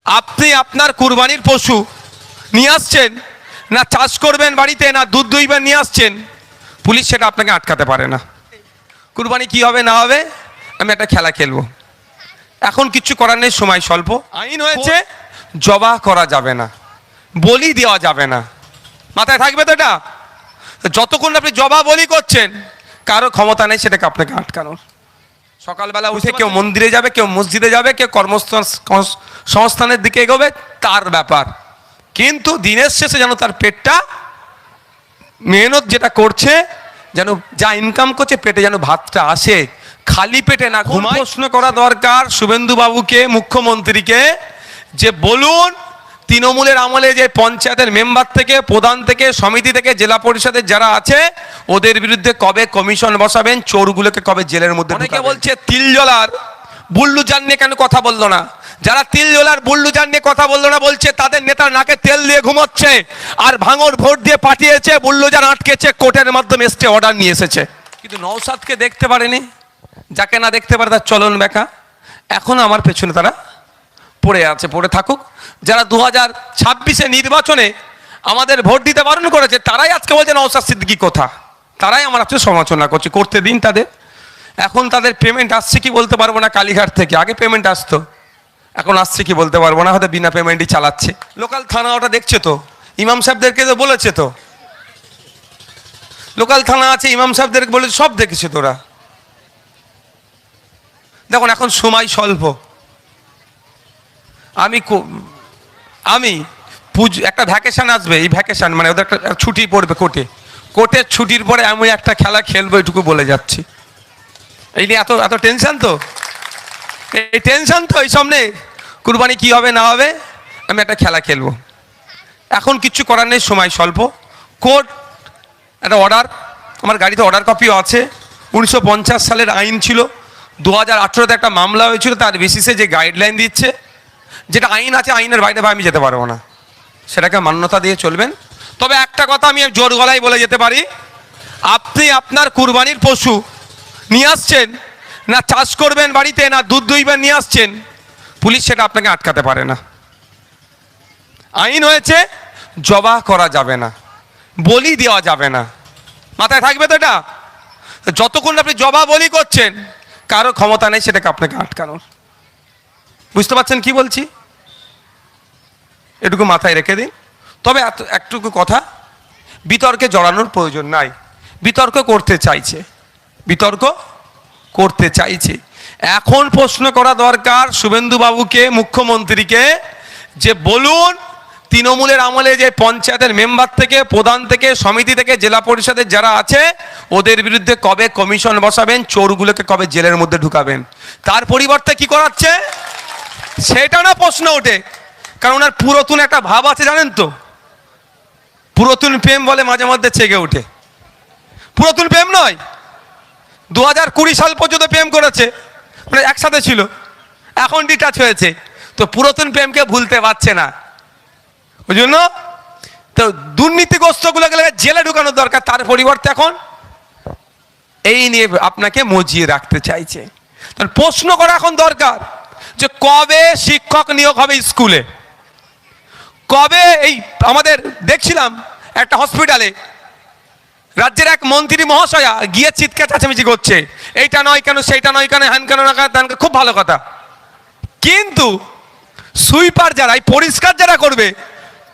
আপনি আপনার কুরবানির পশু নিয়ে আসছেন, না চাষ করবেন বাড়িতে, না দুধ দইবেন নিয়ে আসছেন, পুলিশ সেটা আপনাকে আটকাতে পারে না। কুরবানি কি হবে না হবে, আমি একটা খেলা খেলবো, এখন কিচ্ছু করার নেই, সময় স্বল্প। আইন হয়েছে জবাহ করা যাবে না, বলি দেওয়া যাবে না, মাথায় থাকবে তো এটা। যতক্ষণ আপনি জবাহ বলি করছেন, কারো ক্ষমতা নেই সেটাকে আপনাকে আটকানোর। সকালবেলা উঠে কেউ মন্দিরে যাবে, কেউ মসজিদে যাবে, কেউ কর্মসংস্থানের দিকে এগোবে, তার ব্যাপার। কিন্তু দিনের শেষে যেন তার পেটটা, মেহনত যেটা করছে, যেন যা ইনকাম করছে পেটে যেন ভাতটা আসে, খালি পেটে না ঘুমায়। প্রশ্ন করা দরকার শুভেন্দু বাবুকে, মুখ্যমন্ত্রীকে, যে বলুন তৃণমূলের আমলে যে পঞ্চায়েতের মেম্বার থেকে, প্রধান থেকে, সমিতি থেকে, জেলা পরিষদের যারা আছে, ওদের বিরুদ্ধে কবে কমিশন বসাবেন, চোরগুলোকে কবে জেলের মধ্যে। অনেকে বলছে তিলজলার বুল্লুজান নিয়ে কেন কথা বললো না, যারা তিলজলার বুল্লুজান নিয়ে কথা বললো না বলছে তাদের নেতার নাকে তেল দিয়ে ঘুমোচ্ছে, আর ভাঙর ভোট দিয়ে পাঠিয়েছে, বুল্লুজান আটকেছে, কোর্টের মাধ্যমে স্টে অর্ডার নিয়ে এসেছে। কিন্তু নওশাদকে দেখতে পারেনি, যাকে না দেখতে পারে তার চলন বেকা। এখন আমার পেছনে তারা পড়ে আছে, পড়ে থাকুক। যারা 2026 নির্বাচনে আমাদের ভোট দিতে বারণ করেছে, তারাই আজকে বলছে নওশাদ সিদ্দিকী কথা, তারাই আমার আজকে সমালোচনা করছে। করতে দিন তাদের। এখন তাদের পেমেন্ট আসছে কি বলতে পারবো না, কালীঘাট থেকে আগে পেমেন্ট আসতো, এখন আসছে কি বলতে পারবো না, হয়তো বিনা পেমেন্টই চালাচ্ছে। লোকাল থানা ওটা দেখছে তো, ইমাম সাহেবদেরকে তো বলেছে, তো লোকাল থানা আছে, ইমাম সাহেবদেরকে বলেছে, সব দেখেছে তোরা। দেখুন এখন সময় স্বল্প, আমি একটা ভ্যাকেশন আসবে, এই ভ্যাকেশন মানে ওদের একটা ছুটি পড়বে কোর্টের ছুটির পরে আমি একটা খেলা খেলবো, এটুকু বলে যাচ্ছি। এই নিয়ে এত এত টেনশন, তো এই টেনশন তো এই সামনে কুরবানি কি হবে না হবে, আমি একটা খেলা খেলবো, এখন কিচ্ছু করার নেই, সময় স্বল্প। কোর্ট একটা অর্ডার, আমার গাড়িতে অর্ডার কপিও আছে, 1950 সালের আইন ছিল, 2018-তে একটা মামলা হয়েছিল, তার বেসিসে যে গাইডলাইন দিচ্ছে, যেটা আইন আছে, আইনের বাইরে আমি যেতে পারবো না, সেটাকে মান্যতা দিয়ে চলবেন। তবে একটা কথা আমি জোর গলায় বলে যেতে পারি, আপনি আপনার কুরবানির পশু নিয়ে আসছেন, না চাষ করবেন বাড়িতে, না দুধ দইবেন নিয়ে আসছেন, পুলিশ সেটা আপনাকে আটকাতে পারে না। আইন হয়েছে জবাহ করা যাবে না, বলি দেওয়া যাবে না, মাথায় থাকবে তো এটা। যতক্ষণ আপনি জবাহ বলি করছেন, কারো ক্ষমতা নেই সেটাকে আপনাকে আটকানোর। বুঝতে পারছেন কি বলছি, এটুকু মাথায় রেখে দিন। তবে একটুকু কথা, বিতর্কে জড়ানোর প্রয়োজন নাই, বিতর্ক করতে চাইছে। এখন প্রশ্ন করা দরকার শুভেন্দু বাবুকে, মুখ্যমন্ত্রীকে, যে বলুন তৃণমূলের আমলে যে পঞ্চায়েতের মেম্বার থেকে, প্রধান থেকে, সমিতি থেকে, জেলা পরিষদের যারা আছে, ওদের বিরুদ্ধে কবে কমিশন বসাবেন, চোরগুলোকে কবে জেলের মধ্যে ঢুকাবেন। তার পরিবর্তে কি করাচ্ছে সেটা না প্রশ্ন ওঠে, কারণ ওনার পুরাতন একটা ভাব আছে, জানেন তো, পুরাতন প্রেম বলে মাঝে মধ্যে চেগে ওঠে। পুরাতন প্রেম নয়, 2020 সাল পর্যন্ত প্রেম করেছে, মানে একসাথে ছিল, এখন ডিটাচ হয়েছে, তো পুরাতন প্রেমকে ভুলতে পারছে না, ওই জন্য তো দুর্নীতিগ্রস্তগুলোকে জেলে ঢুকানোর দরকার। তার পরিবর্তে এখন এই নিয়ে আপনাকে মজিয়ে রাখতে চাইছে। প্রশ্ন করা এখন দরকার যে কবে শিক্ষক নিয়োগ হবে স্কুলে, কবে। এই আমাদের দেখছিলাম একটা হসপিটালে রাজ্যের এক মন্ত্রী মহাশয়া গিয়ে চিৎকার চেঁচামেচি করছে, এইটা নয় কেন, সেইটা নয় কেন, হ্যান কেন না কেন, খুব ভালো কথা। কিন্তু সুইপার যারা, পরিষ্কার যারা করবে,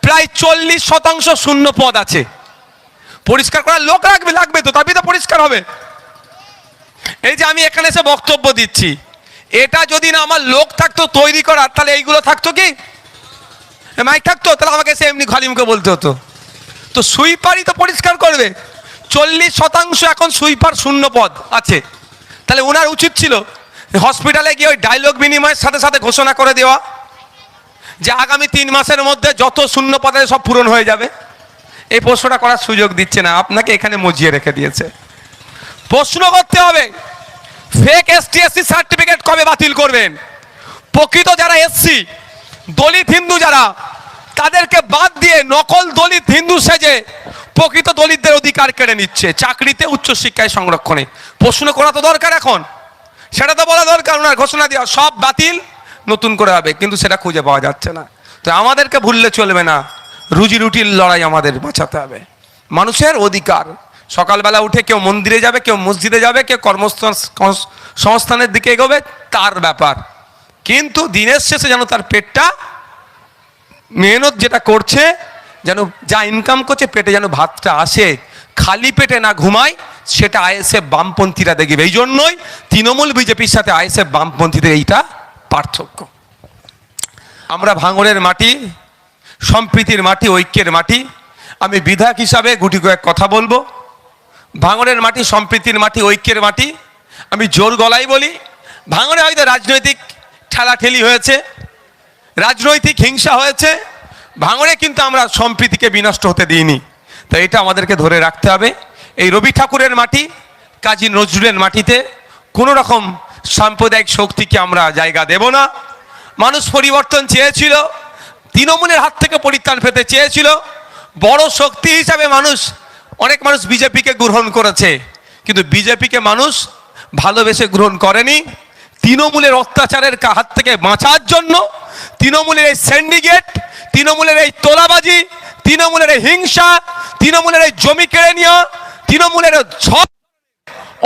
প্রায় 40% শূন্য পদ আছে। পরিষ্কার করার লোক লাগবে তো, তবেই তো পরিষ্কার হবে। এই যে আমি এখানে এসে বক্তব্য দিচ্ছি, এটা যদি না আমার লোক থাকতো তৈরি করার, তাহলে এইগুলো থাকতো কি, মাইক থাকতো, তাহলে আমাকে সে এমনি খালি মুখে বলতে হতো। তো সুইপারই তো পরিষ্কার করবে, 40% এখন সুইপার শূন্য পদ আছে। তাহলে ওনার উচিত ছিল হসপিটালে গিয়ে ওই ডায়লগ বিনিময়ের সাথে সাথে ঘোষণা করে দেওয়া যে আগামী 3 মাসের মধ্যে যত শূন্য পদে সব পূরণ হয়ে যাবে। এই প্রশ্নটা করার সুযোগ দিচ্ছে না, আপনাকে এখানে মজিয়ে রেখে দিয়েছে। প্রশ্ন করতে হবে ফেক ST/SC সার্টিফিকেট কবে বাতিল করবেন, প্রকৃত যারা এসসি দলিত হিন্দু যারা, তাদেরকে বাদ দিয়ে নকল দলিত হিন্দু সেজে প্রকৃত দলিতদের অধিকার কেড়ে নিচ্ছে, চাকরিতে, উচ্চশিক্ষায়, সংরক্ষণে। প্রশ্ন করা তো দরকার এখন, সেটা তো বলা দরকার, ওনার ঘোষণা দেওয়া সব বাতিল, নতুন করে হবে, কিন্তু সেটা খুঁজে পাওয়া যাচ্ছে না। তো আমাদেরকে ভুললে চলবে না, রুজি রুটির লড়াই আমাদের বাঁচাতে হবে। মানুষের অধিকার, সকালবেলা উঠে কেউ মন্দিরে যাবে, কেউ মসজিদে যাবে, কেউ কর্মসংস্থানের দিকে এগোবে, তার ব্যাপার। কিন্তু দিনের শেষে যেন তার পেটটা, মেহনত যেটা করছে, যেন যা ইনকাম করছে পেটে যেন ভাতটা আসে, খালি পেটে না ঘুমায়, সেটা আইএসএফ বামপন্থীরা দেখবে। এই জন্যই তৃণমূল বিজেপির সাথে আইএসএফ বামপন্থীদের এইটা পার্থক্য। আমরা ভাঙড়ের মাটি, সম্প্রীতির মাটি, ঐক্যের মাটি। আমি বিধায়ক হিসাবে গুটি কয়েক কথা বলবো। ভাঙড়ের মাটি সম্প্রীতির মাটি, ঐক্যের মাটি। আমি জোর গলায় বলি, ভাঙড়ে হয়তো রাজনৈতিক ঠেলাঠেলি হয়েছে, রাজনৈতিক হিংসা হয়েছে, ভাঙড়ে কিন্তু আমরা সম্প্রীতিকে বিনষ্ট হতে দিইনি। তো এটা আমাদেরকে ধরে রাখতে হবে। এই রবি ঠাকুরের মাটি, কাজী নজরুলের মাটিতে কোনো রকম সাম্প্রদায়িক শক্তিকে আমরা জায়গা দেব না। মানুষ পরিবর্তন চেয়েছিল, তৃণমূলের হাত থেকে পরিত্রাণ পেতে চেয়েছিল। বড় শক্তি হিসাবে অনেক মানুষ বিজেপিকে গ্রহণ করেছে, কিন্তু বিজেপিকে মানুষ ভালোবেসে গ্রহণ করেনি। তৃণমূলের অত্যাচারের হাত থেকে বাঁচার জন্য, তৃণমূলের এই সিন্ডিকেট, তৃণমূলের এই তোলাবাজি, তৃণমূলের এই হিংসা, তৃণমূলের এই জমি কেড়ে নেওয়া, তৃণমূলের সব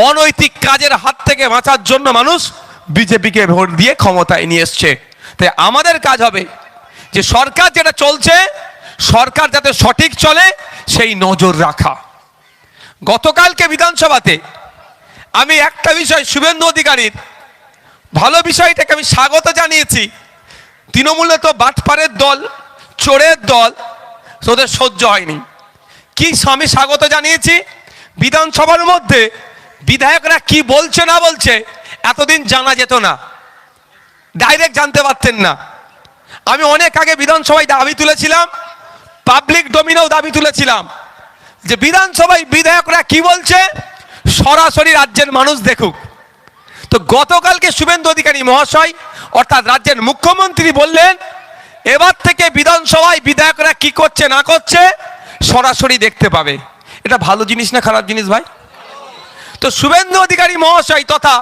অনৈতিক কাজের হাত থেকে বাঁচার জন্য মানুষ বিজেপিকে ভোট দিয়ে ক্ষমতায় নিয়ে এসছে। তাই আমাদের কাজ হবে যে সরকার যেটা চলছে, সরকার যাতে সঠিক চলে সেই নজর রাখা। গতকালকে বিধানসভাতে আমি একটা বিষয়, শুভেন্দু অধিকারীর ভালো বিষয়টাকে আমি স্বাগত জানিয়েছি। তৃণমূলে তো বাটপারের দল, চোরের দল, ওদের সহ্য হয়নি। কি আমি স্বাগত জানিয়েছি, বিধানসভার মধ্যে বিধায়করা কি বলছে না বলছে এতদিন জানা যেত না, ডাইরেক্ট জানতে পারতেন না। আমি অনেক আগে বিধানসভায় দাবি তুলেছিলাম, পাবলিক ডোমিনেও দাবি তুলেছিলাম যে বিধানসভায় বিধায়করা কি বলছে সরাসরি রাজ্যের মানুষ দেখুক। তো গতকালকে শুভেন্দু অধিকারী মহাশয় অর্থাৎ রাজ্যের মুখ্যমন্ত্রী বললেন, এবার থেকে বিধানসভায় বিধায়করা কি করছে না করছে সরাসরি দেখতে পাবে। এটা ভালো জিনিস না খারাপ জিনিস ভাই? তো শুভেন্দু অধিকারী মহাশয় তথা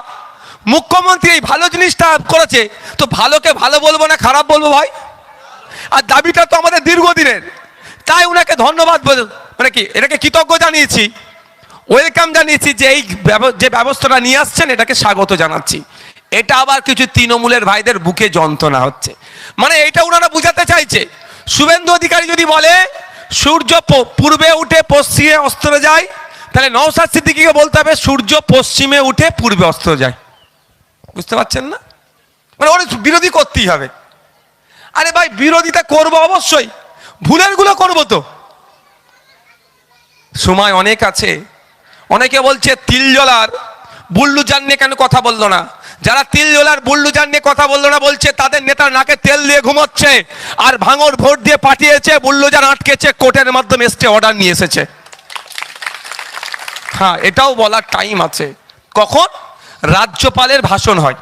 মুখ্যমন্ত্রী এই ভালো জিনিসটা করেছে, তো ভালোকে ভালো বলবো না খারাপ বলবো ভাই? আর দাবিটা তো আমাদের দীর্ঘদিনের, তাই উনাকে ধন্যবাদ, মানে কি এটাকে কৃতজ্ঞ জানিয়েছি, ওয়েলকাম জানিয়েছি যে এই যে ব্যবস্থাটা নিয়ে আসছেন এটাকে স্বাগত জানাচ্ছি। এটা আবার কিছু তৃণমূলের ভাইদের বুকে যন্ত্রণা হচ্ছে, মানে এটা ওনারা বুঝাতে চাইছে। শুভেন্দু অধিকারী যদি বলে সূর্য পূর্বে উঠে পশ্চিমে অস্ত যায়, তাহলে নওশাদ সিদ্দিকীকে বলতে হবে সূর্য পশ্চিমে উঠে পূর্বে অস্ত যায়। বুঝতে পারছেন না? মানে ওর বিরোধী করতেই হবে। আরে ভাই বিরোধিতা করবো অবশ্যই, ভুলের গুলো করবো তো, সময় অনেক আছে। অনেকে বলছে তিলজলার বুল্লুজান নিয়ে কেন কথা বললো না? যারা তিলজলার বুল্লুজান নিয়ে কথা বললো না বলছে তাদের নেতার নাকে তেল দিয়ে ঘুমোচ্ছে, আর ভাঙর ভোট দিয়ে পাঠিয়েছে, বুল্লুজান আটকেছে, কোর্টের মাধ্যমে স্টে অর্ডার নিয়ে এসেছে। হ্যাঁ, এটাও বলার টাইম আছে। কখন? রাজ্যপালের ভাষণ হয়।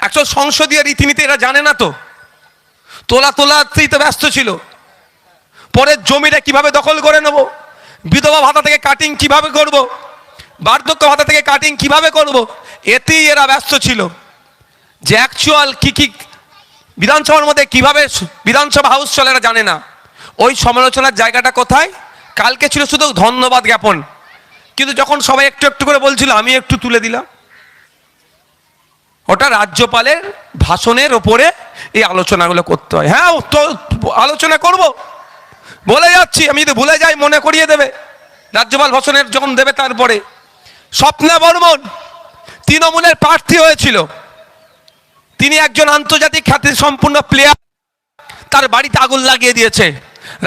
একশো সংসদীয় রীতিনীতি এরা জানে না, তো তোলাতেই তো ব্যস্ত ছিল। পরে জমিটা কিভাবে দখল করে নেব, বিধবা ভাতা থেকে কাটিং কিভাবে করব, বার্ধক্য ভাতা থেকে কাটিং কিভাবে করব, এতেই এরা ব্যস্ত ছিল। যে অ্যাকচুয়াল কি বিধানসভার মধ্যে কিভাবে বিধানসভা হাউস চলে এরা জানে না। ওই সমালোচনার জায়গাটা কোথায়? কালকে ছিল শুধু ধন্যবাদ জ্ঞাপন, কিন্তু যখন সবাই একটু একটু করে বলছিল আমি একটু তুলে দিলাম। ওটা রাজ্যপালের ভাষণের ওপরে এই আলোচনাগুলো করতে হয়। হ্যাঁ, তো আলোচনা করব, বলে যাচ্ছি, আমি যদি ভুলে যাই মনে করিয়ে দেবে। রাজ্যপাল ভাষণের যখন দেবে তারপরে স্বপ্না বর্মন তৃণমূলের প্রার্থী হয়েছিল, তিনি একজন আন্তর্জাতিক খ্যাতি সম্পূর্ণ প্লেয়ার, তার বাড়িতে আগুন লাগিয়ে দিয়েছে।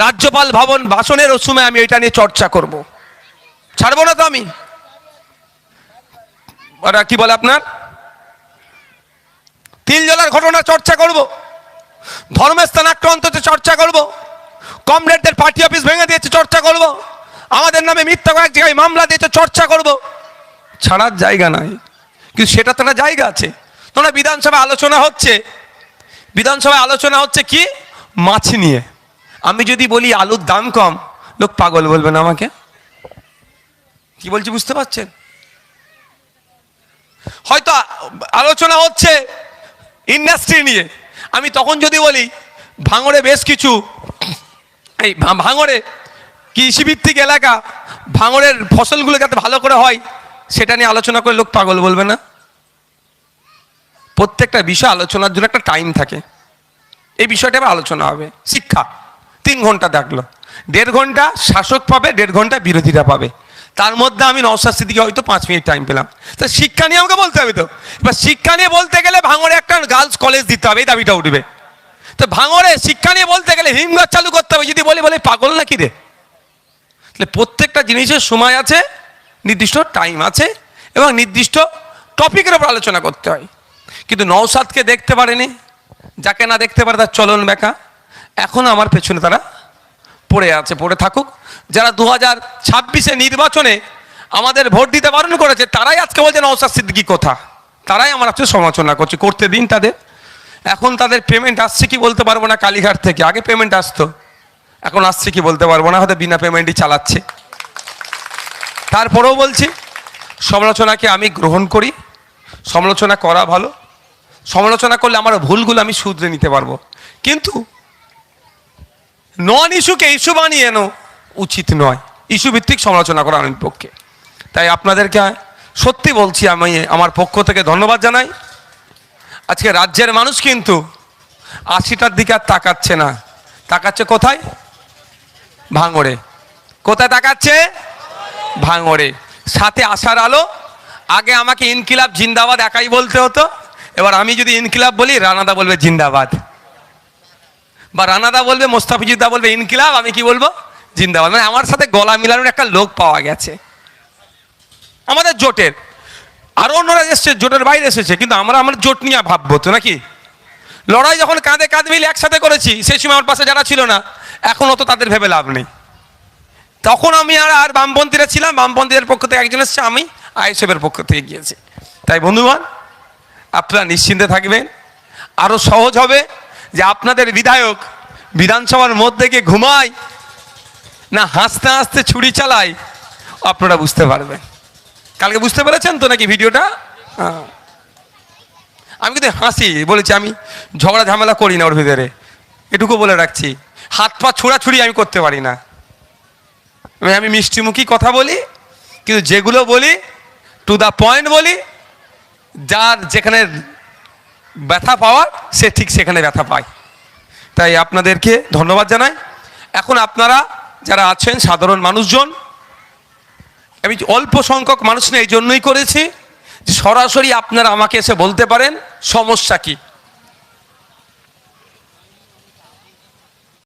রাজ্যপাল ভবন ভাষণের সময় আমি এটা নিয়ে চর্চা করব, ছাড়বো না তো আমি। ওরা কি বলে আপনার তিলজলার ঘটনা চর্চা করব, ধর্মস্থান আক্রান্ত চর্চা করব, কমরেডদের পার্টি অফিস ভেঙে দিয়েছে চর্চা করব, আমাদের নামে মিথ্যা কয়েক জায়গায় মামলা দিয়েছে চর্চা করব। ছাড়ার জায়গা নাই, কিন্তু সেটা তো একটা জায়গা আছে। তোমরা বিধানসভায় আলোচনা হচ্ছে, বিধানসভায় আলোচনা হচ্ছে কি মাছ নিয়ে। আমি যদি বলি আলুর দাম কম, লোক পাগল বলবে না আমাকে? কি বলছি বুঝতে পারছেন? হয়তো আলোচনা হচ্ছে ইন্ডাস্ট্রি নিয়ে। আমি তখন যদি বলি ভাঙড়ে বেশ কিছু এই ভাঙড়ে কৃষিভিত্তিক এলাকা, ভাঙড়ের ফসলগুলো যাতে ভালো করে হয় সেটা নিয়ে আলোচনা করে লোক পাগল বলবে না? প্রত্যেকটা বিষয় আলোচনার জন্য একটা টাইম থাকে। এই বিষয়টা আবার আলোচনা হবে। শিক্ষা 3 ঘন্টা থাকলো, 1.5 ঘন্টা শাসক পাবে, 1.5 ঘন্টা বিরোধীরা পাবে। তার মধ্যে আমি নওশাদ সিদ্দিকী হয়তো 5 মিনিট টাইম পেলাম। তো শিক্ষা নিয়ে আমাকে বলতে হবে। তো এবার শিক্ষা নিয়ে বলতে গেলে ভাঙড়ে একটা গার্লস কলেজ দিতে হবে, এই দাবিটা উঠবে। তো ভাঙড়ে শিক্ষা নিয়ে বলতে গেলে হিমঘর চালু করতে হবে। যদি বলে পাগল নাকি রে? তাহলে প্রত্যেকটা জিনিসের সময় আছে, নির্দিষ্ট টাইম আছে এবং নির্দিষ্ট টপিকের উপর আলোচনা করতে হয়। কিন্তু নওশাদকে দেখতে পারেনি, যাকে না দেখতে পারে তার চলন বেঁকা। এখন আমার পেছনে তারা পড়ে আছে, পড়ে থাকুক। যারা 2026 নির্বাচনে আমাদের ভোট দিতে বারণ করেছে তারাই আজকে বলছে নওশাদ সিদ্দিকী কোথা, তারাই আমার আজকে সমালোচনা করছে। করতে দিন তাদের। এখন তাদের পেমেন্ট আসছে কি বলতে পারবো না, কালীঘাট থেকে আগে পেমেন্ট আসতো, এখন আসছে কি বলতে পারবো না, হয়তো বিনা পেমেন্টই চালাচ্ছে। তারপরেও বলছি সমালোচনাকে আমি গ্রহণ করি, সমালোচনা করা ভালো, সমালোচনা করলে আমার ভুলগুলো আমি শুধরে নিতে পারবো। কিন্তু নন ইস্যুকে ইস্যু বানিয়ে এনো উচিত নয়। ইস্যু ভিত্তিক সমালোচনা করা আমার পক্ষে। তাই আপনাদেরকে সত্যি বলছি, আমি আমার পক্ষ থেকে ধন্যবাদ জানাই। আজকে রাজ্যের মানুষ কিন্তু 80টার দিকে আর তাকাচ্ছে না, তাকাচ্ছে কোথায়? ভাঙড়ে। কোথায় তাকাচ্ছে? ভাঙড়ে। সাথে আশার আলো। আগে আমাকে ইনকিলাব জিন্দাবাদ একাই বলতে হতো, এবার আমি যদি ইনকিলাব বলি রানাদা বলবে জিন্দাবাদ, বা রানাদা বলবে, মোস্তাফিজুদ্দা বলবে ইনকিলাব, আমি কি বলবো? জিন্দাবাদ। মানে আমার সাথে গলা মিলানোর একটা লোক পাওয়া গেছে আমাদের জোটের। আরো অন্যরা এসছে, জোটের বাইরে এসেছে, কিন্তু আমরা আমার জোট নিয়ে ভাববো তো নাকি? লড়াই যখন কাঁধে কাঁধ মিলে একসাথে করেছি, সেই সময় আমার পাশে যারা ছিল না, এখন অত তাদের ভেবে লাভ নেই। তখন আমি আর বামপন্থীরা ছিলাম, বামপন্থীদের পক্ষ থেকে একজন এসছে, আমি আইএসএফের পক্ষ থেকে গিয়েছি। তাই বন্ধুগণ, আপনারা নিশ্চিন্তে থাকবেন। আরো সহজ হবে যে আপনাদের বিধায়ক বিধানসভার মধ্যে গিয়ে ঘুমায় না হাসতে হাসতে ছুরি চালায়, আপনারা বুঝতে পারবেন। কালকে বুঝতে পেরেছেন তো নাকি ভিডিওটা? আমি কিন্তু হাসি বলেছি, আমি ঝগড়া ঝামেলা করি না ওর ভিতরে, এটুকু বলে রাখছি। হাত পা ছোড়াছুড়ি আমি করতে পারি না। আমি মিষ্টিমুখী কথা বলি, কিন্তু যেগুলো বলি টু দ্য পয়েন্ট বলি। যার যেখানে ব্যথা পাওয়ার সে ঠিক সেখানে ব্যথা পায়। তাই আপনাদেরকে ধন্যবাদ জানাই। এখন আপনারা যারা আছেন সাধারণ মানুষজন, আমি অল্প সংখ্যক মানুষ নিয়ে এই জন্যই করেছি যে সরাসরি আপনারা আমাকে এসে বলতে পারেন সমস্যা কি।